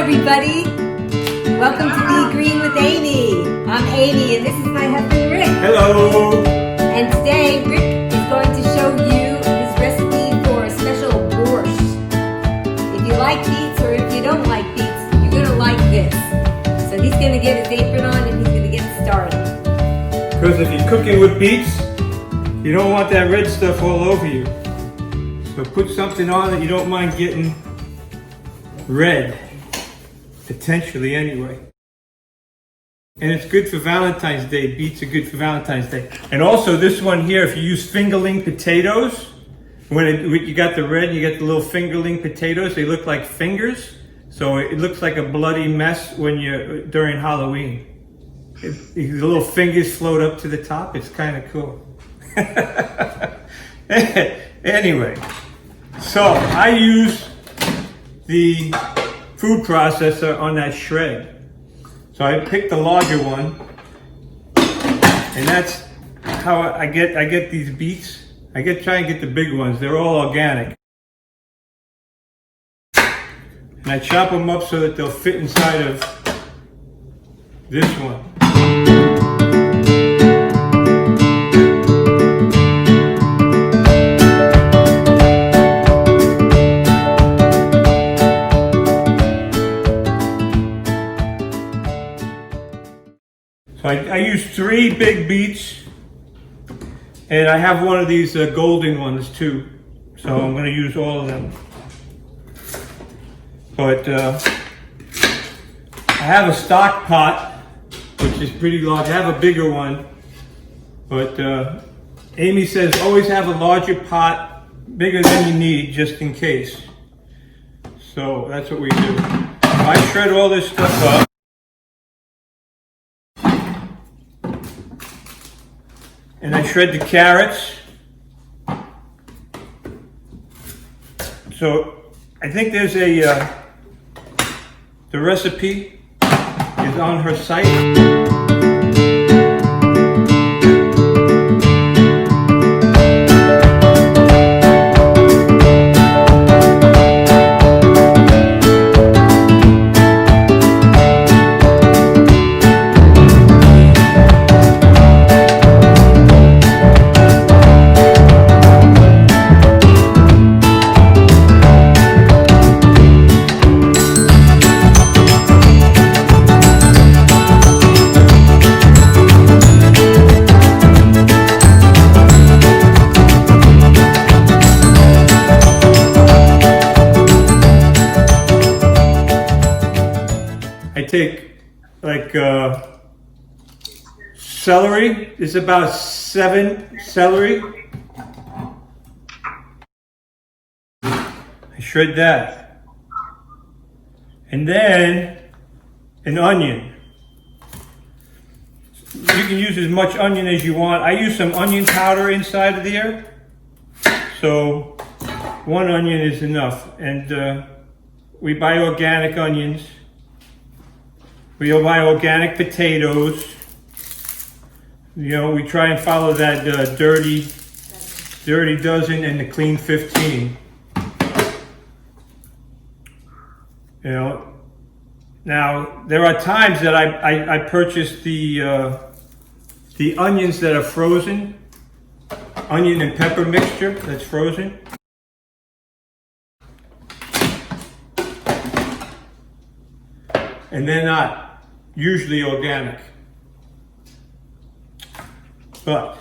everybody. Welcome to Be Green with Amy. I'm Amy and this is my husband Rick. Hello. And today Rick is going to show you his recipe for a special borscht. If you like beets or if you don't like beets, you're going to like this. So he's going to get his apron on and he's going to get started. Because if you're cooking with beets, you don't want that red stuff all over you. So put something on that you don't mind getting red, potentially anyway. And it's good for Valentine's Day. Beets are good for Valentine's Day. And also this one here, if you use fingerling potatoes, when you got the red, you get the little fingerling potatoes, they look like fingers. So it looks like a bloody mess when during Halloween. The little fingers float up to the top. It's kind of cool. Anyway, so I use the food processor on that shred. So I picked the larger one, and that's how I get these beets. Try and get the big ones. They're all organic. And I chop them up so that they'll fit inside of this one. So I use 3 big beets, and I have one of these golden ones too. So I'm going to use all of them. But I have a stock pot, which is pretty large. I have a bigger one, but Amy says always have a larger pot, bigger than you need, just in case. So that's what we do. I shred all this stuff up. And I shred the carrots. So I think there's the recipe is on her site. I take like celery. It's about 7 celery. I shred that. And then an onion. You can use as much onion as you want. I use some onion powder inside of there. So 1 onion is enough. And we buy organic onions. We buy organic potatoes. You know, we try and follow that dirty dozen and the clean 15. You know, now there are times that I purchase the onions that are frozen, onion and pepper mixture that's frozen. And they're not usually organic. But,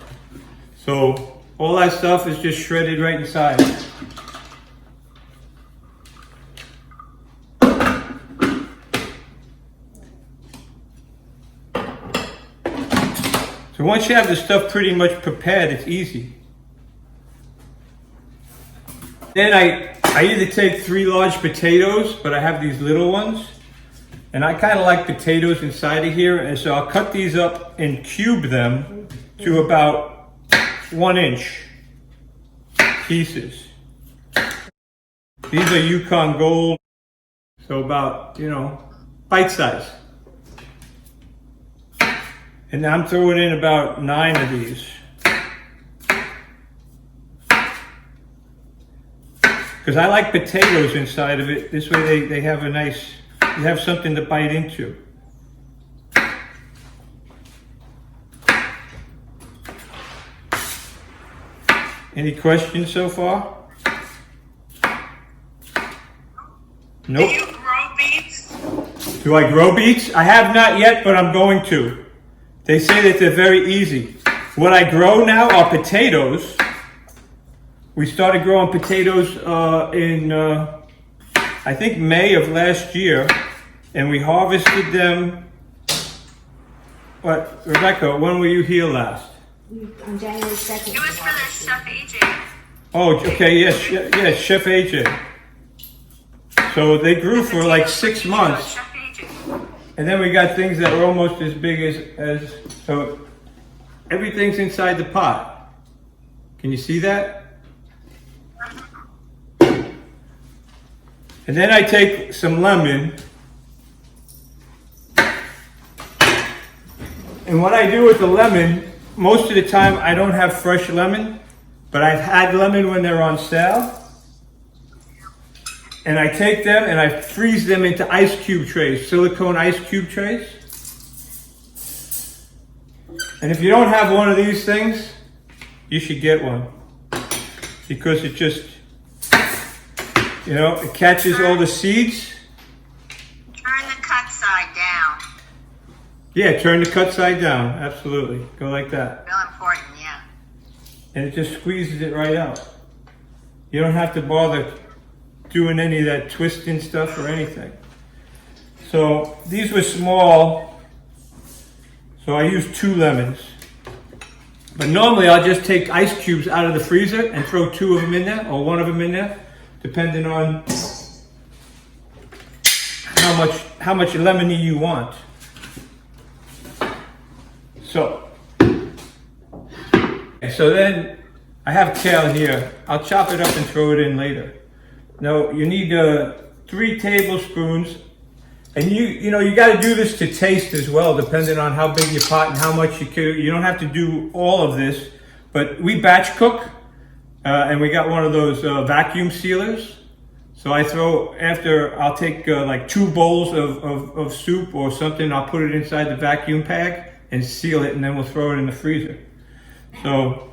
so all that stuff is just shredded right inside. So once you have the stuff pretty much prepared, it's easy. Then I either take 3 large potatoes, but I have these little ones. And I kind of like potatoes inside of here, and so I'll cut these up and cube them to about 1-inch pieces. These are Yukon Gold, so about, bite size. And I'm throwing in about 9 of these. Because I like potatoes inside of it. This way they have a nice you have something to bite into. Any questions so far? Nope. Do you grow beets? Do I grow beets? I have not yet, but I'm going to. They say that they're very easy. What I grow now are potatoes. We started growing potatoes in, I think, May of last year, and we harvested them. What, Rebecca, when were you here last? On January 2nd. It was for the Chef AJ. Oh, okay, yes, Chef AJ. So they grew for like 6 months, Chef AJ. and then we got things that were almost as big as so everything's inside the pot. Can you see that? And then I take some lemon, and what I do with the lemon, most of the time I don't have fresh lemon, but I've had lemon when they're on sale. And I take them and I freeze them into ice cube trays, silicone ice cube trays. And if you don't have one of these things, you should get one. Because it just, you know, it catches all the seeds. Turn the cut side down. Yeah, turn the cut side down, absolutely. Go like that. Real important, yeah. And it just squeezes it right out. You don't have to bother doing any of that twisting stuff or anything. So these were small, so I used 2 lemons. But normally I'll just take ice cubes out of the freezer and throw 2 of them in there, or 1 of them in there, depending on how much lemony you want. So then I have kale here. I'll chop it up and throw it in later. Now you need 3 tablespoons, and you know you got to do this to taste as well, depending on how big your pot and how much you could. You don't have to do all of this, but we batch cook, and we got one of those vacuum sealers. So I throw I'll take like 2 bowls of soup or something. I'll put it inside the vacuum bag and seal it, and then we'll throw it in the freezer. So.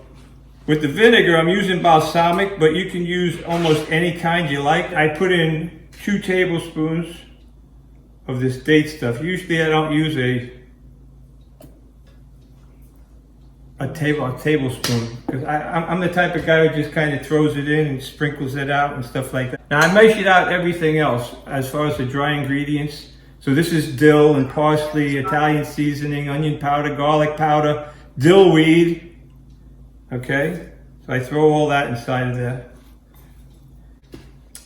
With the vinegar, I'm using balsamic, but you can use almost any kind you like. I put in 2 tablespoons of this date stuff. Usually I don't use a tablespoon, because I'm the type of guy who just kind of throws it in and sprinkles it out and stuff like that. Now I measured out everything else as far as the dry ingredients. So this is dill and parsley, Italian seasoning, onion powder, garlic powder, dill weed. Okay, so I throw all that inside of there.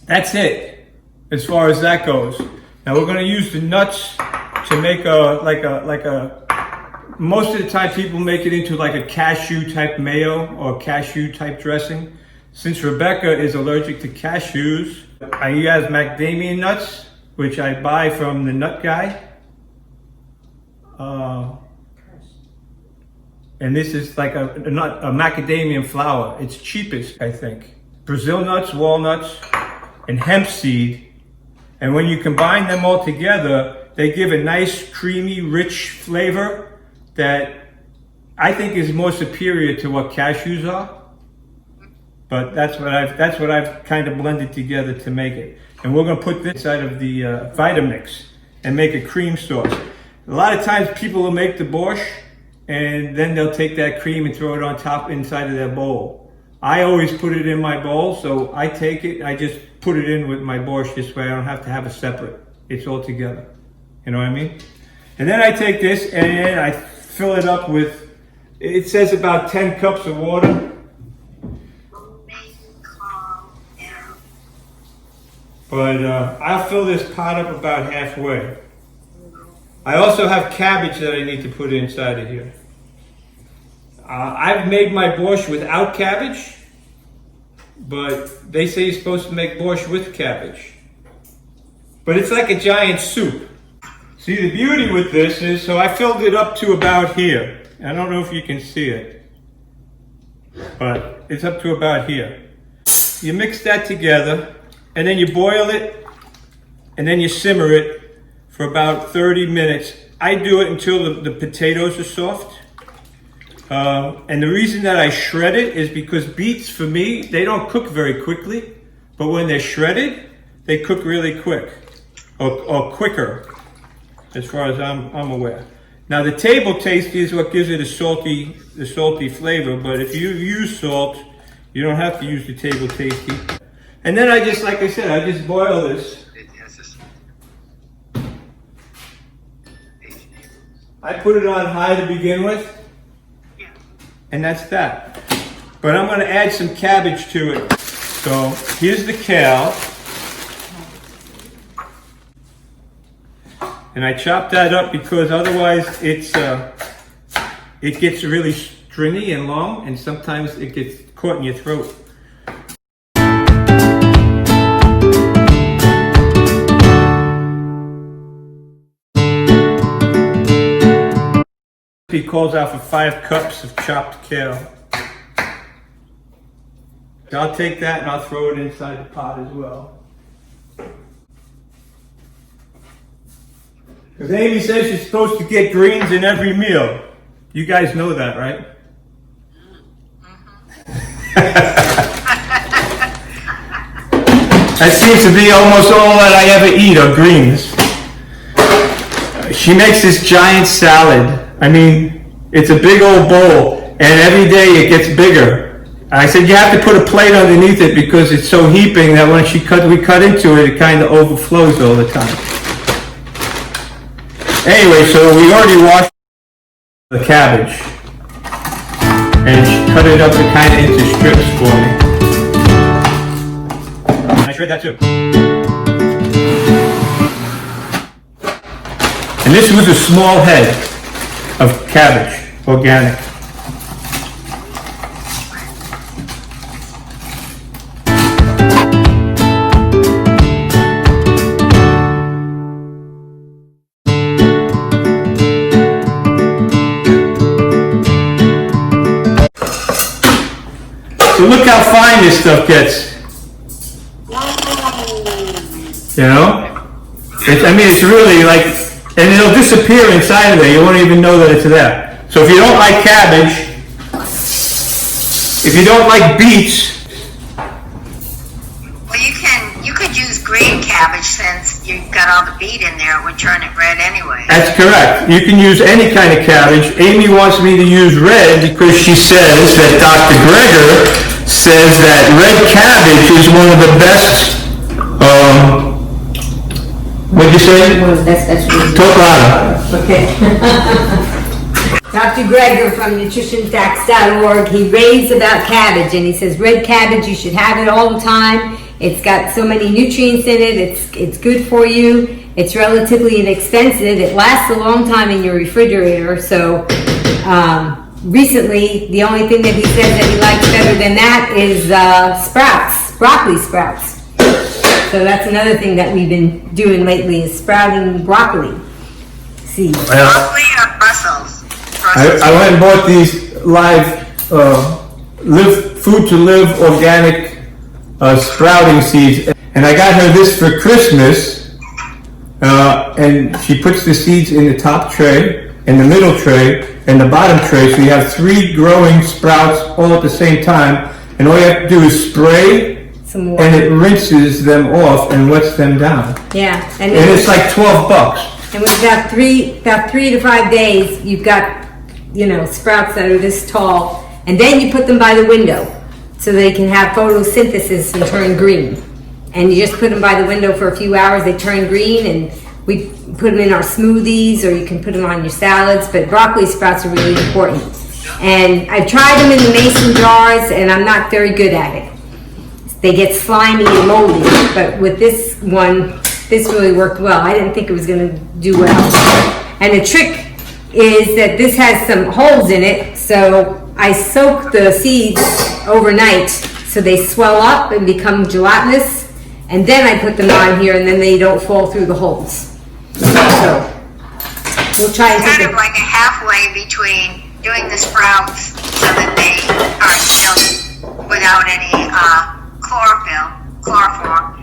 That's it, as far as that goes. Now we're going to use the nuts to make most of the time people make it into like a cashew type mayo or cashew type dressing. Since Rebecca is allergic to cashews, I use macadamia nuts, which I buy from the nut guy. And this is like a macadamia flour. It's cheapest, I think. Brazil nuts, walnuts, and hemp seed. And when you combine them all together, they give a nice, creamy, rich flavor that I think is more superior to what cashews are. But that's what I've kind of blended together to make it. And we're gonna put this inside of the Vitamix and make a cream sauce. A lot of times people will make the borscht, and then they'll take that cream and throw it on top inside of their bowl. I always put it in my bowl, so I take it, I just put it in with my borscht. This way I don't have to have it separate. It's all together. You know what I mean? And then I take this and I fill it up with, it says about 10 cups of water. But I'll fill this pot up about halfway. I also have cabbage that I need to put inside of here. I've made my borscht without cabbage, but they say you're supposed to make borscht with cabbage. But it's like a giant soup. See, the beauty with this is, so I filled it up to about here. I don't know if you can see it, but it's up to about here. You mix that together, and then you boil it, and then you simmer it for about 30 minutes. I do it until the potatoes are soft. And the reason that I shred it is because beets, for me, they don't cook very quickly. But when they're shredded, they cook really quick. Or quicker, as far as I'm aware. Now the table taste is what gives it the salty flavor. But if you use salt, you don't have to use the table tasty. And then I just, like I said, I just boil this. I put it on high to begin with, and that's that. But I'm going to add some cabbage to it. So here's the kale, and I chop that up because otherwise it gets really stringy and long, and sometimes it gets caught in your throat. He calls out for 5 cups of chopped kale. I'll take that and I'll throw it inside the pot as well. Because Amy says you're supposed to get greens in every meal. You guys know that, right? That seems to be almost all that I ever eat are greens. She makes this giant salad. I mean, it's a big old bowl, and every day it gets bigger. I said you have to put a plate underneath it because it's so heaping that when we cut into it, it kind of overflows all the time. Anyway, so we already washed the cabbage, and she cut it up kind of into strips for me. And I shred that too. And this was a small head of cabbage, organic. So look how fine this stuff gets. You know? It's really like, and it'll disappear inside of there. You won't even know that it's there. So if you don't like cabbage, if you don't like beets. Well, you could use green cabbage since you've got all the beet in there. It would turn it red anyway. That's correct. You can use any kind of cabbage. Amy wants me to use red because she says that Dr. Greger says that red cabbage is one of the best, what'd you say? That's Tocrana. okay. Dr. Greger from nutritionfacts.org, he raves about cabbage, and he says red cabbage, you should have it all the time. It's got so many nutrients in it. It's good for you. It's relatively inexpensive. It lasts a long time in your refrigerator. So recently, the only thing that he says that he likes better than that is sprouts, broccoli sprouts. So that's another thing that we've been doing lately is sprouting broccoli seeds. Broccoli or Brussels? I went and bought these live Food to Live organic sprouting seeds, and I got her this for Christmas, and she puts the seeds in the top tray, in the middle tray, and the bottom tray, so you have 3 growing sprouts all at the same time, and all you have to do is spray, and it rinses them off and wets them down. Yeah, and it's like $12. And with about 3 to 5 days, you've got, sprouts that are this tall, and then you put them by the window so they can have photosynthesis and turn green. And you just put them by the window for a few hours, they turn green, and we put them in our smoothies, or you can put them on your salads, but broccoli sprouts are really important. And I've tried them in the mason jars, and I'm not very good at it. They get slimy and moldy, but with this one, this really worked well. I didn't think it was going to do well. And the trick is that this has some holes in it, so I soak the seeds overnight so they swell up and become gelatinous, and then I put them on here, and then they don't fall through the holes. So we'll try and kind of like a halfway between doing the sprouts so that they are still without any chloroform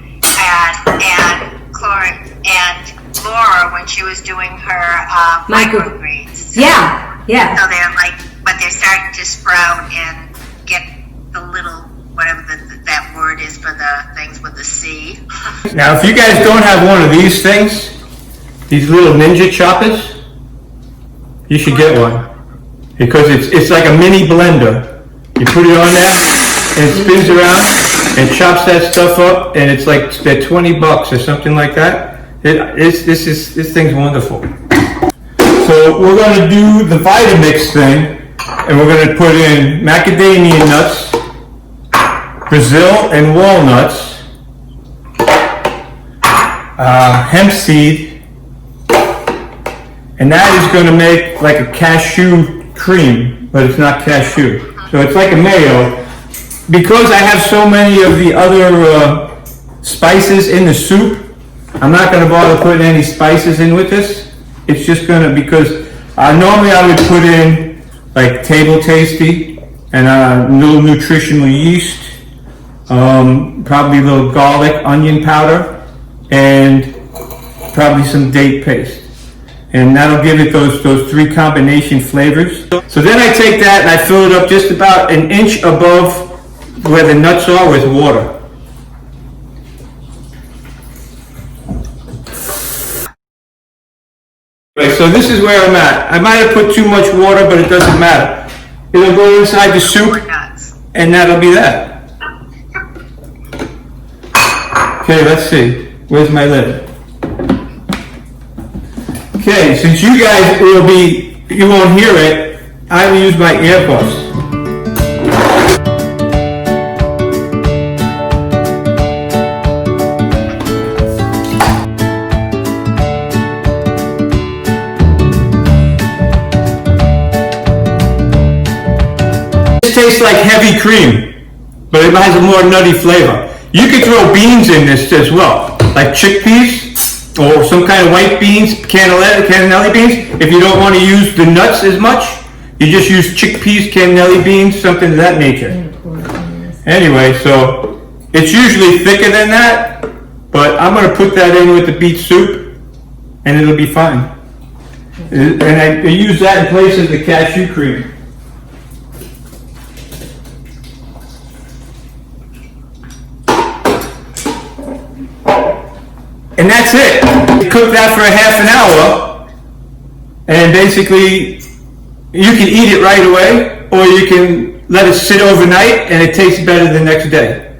and Laura when she was doing her microgreens. Yeah, yeah. So they're like, but they're starting to sprout and get the little, whatever that word is for the things with the C. Now, if you guys don't have one of these things, these little ninja choppers, you should get one. Because it's like a mini blender. You put it on there, and it spins around, and chops that stuff up, and it's like they're $20 or something like that. This thing's wonderful. So we're going to do the Vitamix thing, and we're going to put in macadamia nuts, Brazil and walnuts, hemp seed, and that is going to make like a cashew cream, but it's not cashew. So it's like a mayo. Because I have so many of the other spices in the soup, I'm not going to bother putting any spices in with this. It's just going to, because normally I would put in like table tasty and a little nutritional yeast, probably a little garlic, onion powder, and probably some date paste. And that'll give it those three combination flavors. So then I take that and I fill it up just about an inch above where the nuts are with water. Right, so this is where I'm at. I might have put too much water, but it doesn't matter. It'll go inside the soup, and that'll be that. Okay, let's see. Where's my lid? Okay, since you guys you won't hear it, I will use my earbuds. This tastes like heavy cream, but it has a more nutty flavor. You can throw beans in this as well, like chickpeas, or some kind of white beans, cannelli beans. If you don't want to use the nuts as much, you just use chickpeas, cannelli beans, something of that nature. Anyway, so it's usually thicker than that, but I'm going to put that in with the beet soup, and it'll be fine. And I use that in place of the cashew cream. And that's it. You cook that for a half an hour, and basically you can eat it right away, or you can let it sit overnight, and it tastes better the next day.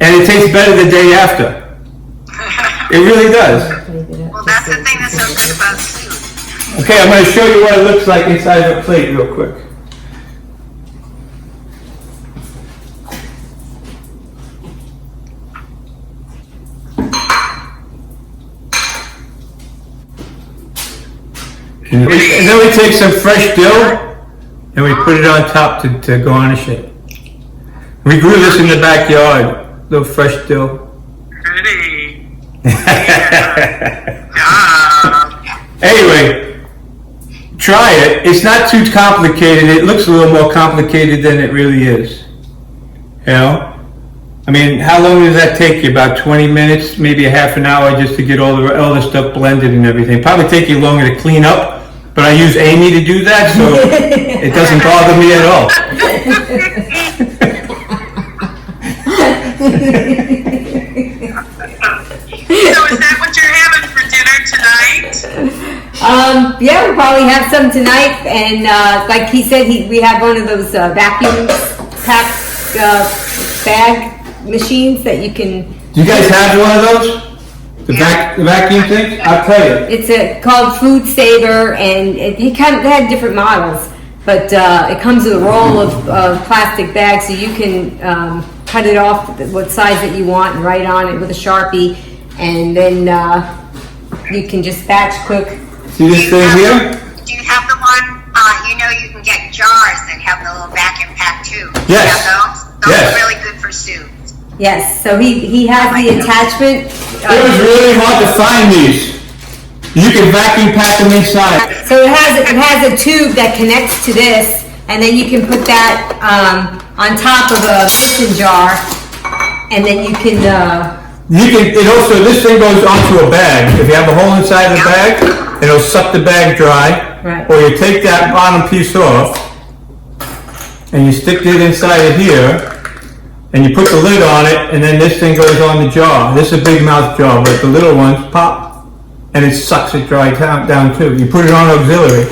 And it tastes better the day after. It really does. Well, that's the thing that's so good about soup. Okay, I'm going to show you what it looks like inside of a plate real quick. And then we take some fresh dill and we put it on top to garnish it. We grew this in the backyard, little fresh dill. Pretty. Anyway, try it. It's not too complicated. It looks a little more complicated than it really is. You know? I mean, how long does that take you? About 20 minutes, maybe a half an hour just to get all the stuff blended and everything. Probably take you longer to clean up, but I use Amy to do that, so it doesn't bother me at all. So is that what you're having for dinner tonight? Yeah, we'll probably have some tonight, and like he said, we have one of those vacuum pack bag machines that you can. Do you guys have one of those? The vacuum thing? I'll tell you. It's called Food Saver, and they have different models, but it comes with a roll of plastic bags, so you can cut it off what size that you want and write on it with a Sharpie, and then you can just batch cook. See this thing here? Do you have the one, you can get jars that have the little vacuum pack too? Yes. You have those? Those Yes. are really good for soup. Yes, so he has the attachment. It was really hard to find these. You can vacuum pack them inside. So it has a tube that connects to this, and then you can put that on top of a mason jar, and then you can You can, it also, this thing goes onto a bag. If you have a hole inside the bag, it'll suck the bag dry. Right. Or you take that bottom piece off, and you stick it inside of here, and you put the lid on it, and then this thing goes on the jar. This is a big mouth jar, but the little ones pop, and it sucks it dry down too. You put it on auxiliary.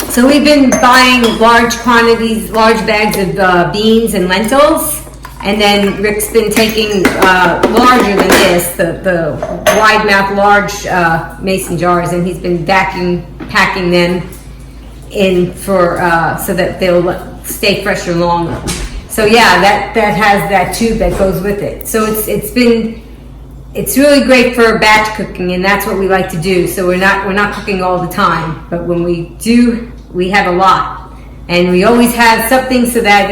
So we've been buying large quantities, large bags of beans and lentils, and then Rick's been taking larger than this, the wide mouth large mason jars, and he's been vacuum packing them in for so that they'll stay fresher longer. So yeah, that has that tube that goes with it. So it's really great for batch cooking, and that's what we like to do. So we're not cooking all the time, but when we do, we have a lot, and we always have something so that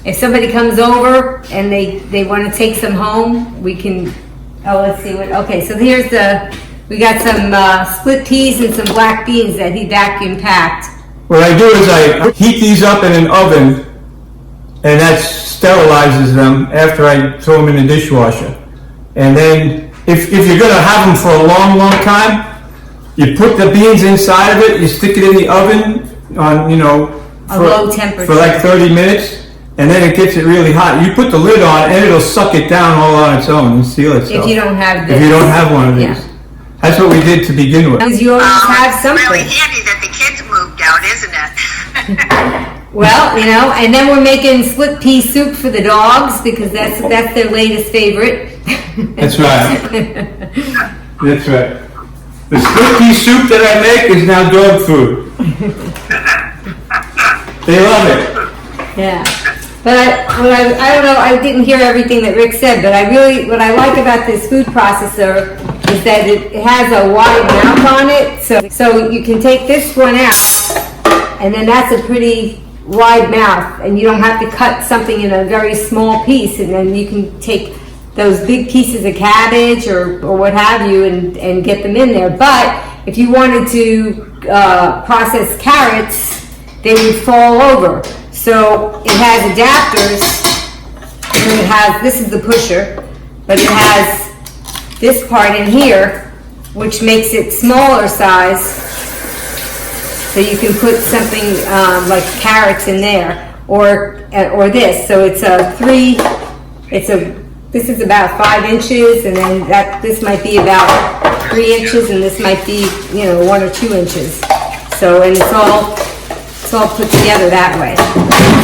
if somebody comes over and they want to take some home, we can. Oh, let's see what. Okay, so here's we got some split peas and some black beans that he vacuum packed. What I do is I heat these up in an oven, and that sterilizes them after I throw them in the dishwasher. And then, if you're gonna have them for a long, long time, you put the beans inside of it, you stick it in the oven on, A low temperature. for like 30 minutes, and then it gets it really hot. You put the lid on, and it'll suck it down all on its own and seal itself. If you don't have this. If you don't have one of these. Yeah. That's what we did to begin with. Because you always have something. Really handy that the kids moved out, isn't it? Well, and then we're making split pea soup for the dogs because that's their latest favorite. That's right. That's right. The split pea soup that I make is now dog food. They love it. Yeah. But I don't know, I didn't hear everything that Rick said, but what I like about this food processor is that it has a wide mouth on it, so you can take this one out, and then that's a pretty wide mouth, and you don't have to cut something in a very small piece, and then you can take those big pieces of cabbage or what have you and get them in there. But if you wanted to process carrots, they would fall over. So it has adapters, and this is the pusher, but it has this part in here, which makes it smaller size, so you can put something like carrots in there, or this. So it's this is about 5 inches, and then this might be about 3 inches, and this might be 1 or 2 inches. So, and it's all put together that way.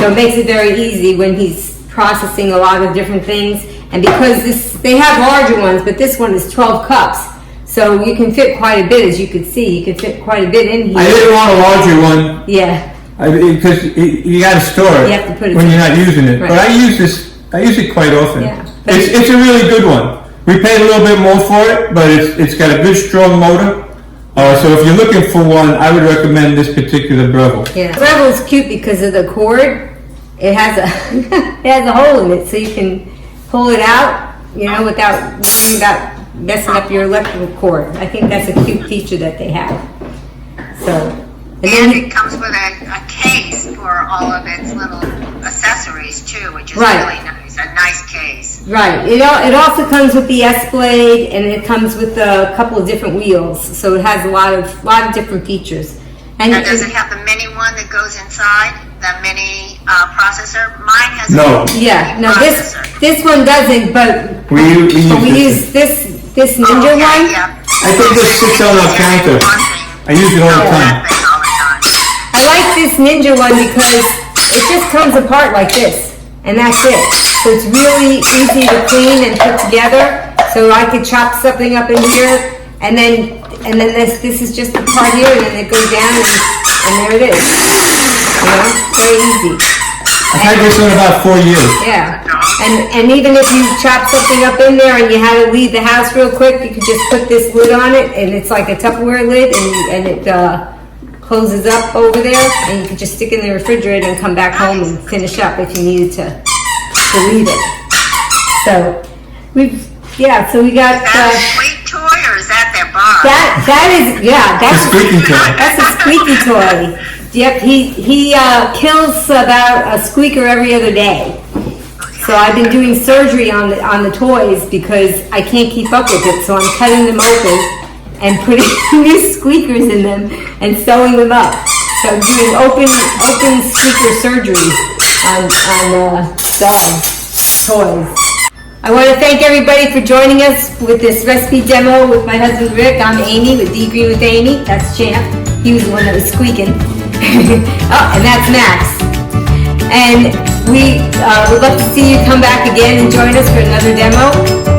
So it makes it very easy when he's processing a lot of different things. And because they have larger ones, but this one is 12 cups. So you can fit quite a bit, as you can see. You can fit quite a bit in here. I didn't want a larger one. Yeah. Because you got to store it, You have to put it when you're not using it. Right. But I use it quite often. Yeah. It's a really good one. We paid a little bit more for it, but it's got a good strong motor. So if you're looking for one, I would recommend this particular Breville. Yeah. Breville is cute because of the cord. It has a hole in it, so you can pull it out, without worrying about messing up your electrical cord. I think that's a cute feature that they have. So, And it comes with a case for all of its little accessories too, which is Right. really nice. A nice case. right. It also comes with the S-blade, and it comes with a couple of different wheels. So it has a lot of different features. And Now, does it have the mini one that goes inside? The mini processor? Mine has No. a yeah, no, processor. this one doesn't, but We use this Ninja Okay, one. yeah. I think this sits on our counter. I use it all the time. That thing all the time. I like this Ninja one because it just comes apart like this, and that's it. So it's really easy to clean and put together. So I could chop something up in here, and then this is just the part here, and then it goes down, and there it is. Very easy. I've had this one about 4 years. Yeah. And even if you chop something up in there and you had to leave the house real quick, you could just put this lid on it, and it's like a Tupperware lid, and it closes up over there, and you could just stick it in the refrigerator and come back home and finish up if you needed to leave it. So we got. Is that a sweet toy or is that their bar? That's A squeaky toy. That's a squeaky toy. Yep, he kills about a squeaker every other day. So I've been doing surgery on the toys because I can't keep up with it. So I'm cutting them open and putting new squeakers in them and sewing them up. So I'm doing open squeaker surgery on dogs, toys. I want to thank everybody for joining us with this recipe demo with my husband Rick. I'm Amy with D Green with Amy. That's Champ. He was the one that was squeaking. Oh, and that's Max. And we would love to see you come back again and join us for another demo.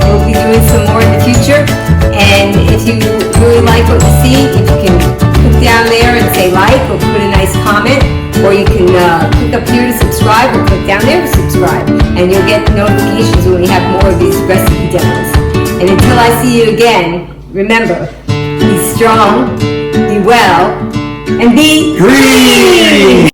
We'll be doing some more in the future. And if you really like what you see, if you can click down there and say like or put a nice comment, or you can click up here to subscribe or click down there to subscribe, and you'll get notifications when we have more of these recipe demos. And until I see you again, remember, be strong, be well, and be green!